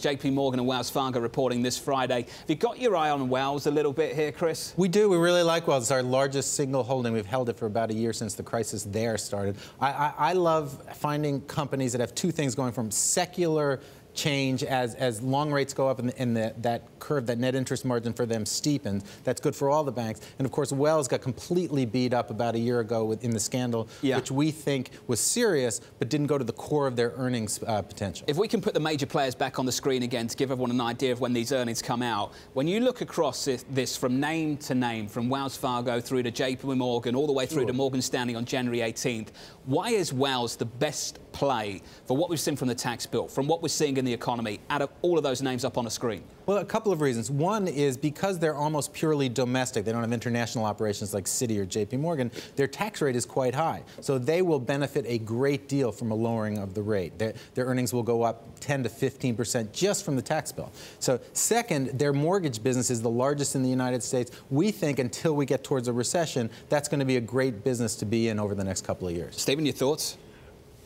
JPMorgan and Wells Fargo reporting this Friday. Have you got your eye on Wells a little bit here, Chris? We do. We really like Wells. It's our largest single holding. We've held it for about a year since the crisis there started. I love finding companies that have two things going from secular change as long rates go up and that curve, that net interest margin for them steepens. That's good for all the banks. And of course, Wells got completely beat up about a year ago in the scandal, which we think was serious, but didn't go to the core of their earnings potential. If we can put the major players back on the screen again to give everyone an idea of when these earnings come out, when you look across this from name to name, from Wells Fargo through to JPMorgan, all the way through to Morgan Stanley on January 18th, why is Wells the best play for what we've seen from the tax bill, from what we're seeing in the economy, out of all of those names up on a screen? Well, a couple of reasons. One is because they're almost purely domestic. They don't have international operations like Citi or JPMorgan. Their tax rate is quite high. So they will benefit a great deal from a lowering of the rate. Their earnings will go up 10 to 15% just from the tax bill. So second, their mortgage business is the largest in the United States. We think until we get towards a recession, that's going to be a great business to be in over the next couple of years. Stephen, your thoughts?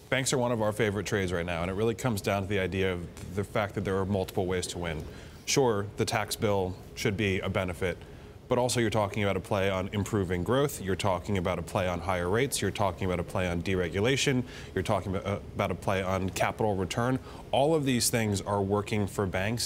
Banks are one of our favorite trades right now, and it really comes down to the idea of the fact that there are multiple ways to win. Sure, the tax bill should be a benefit, but also you're talking about a play on improving growth, you're talking about a play on higher rates, you're talking about a play on deregulation, you're talking about a play on capital return. All of these things are working for banks.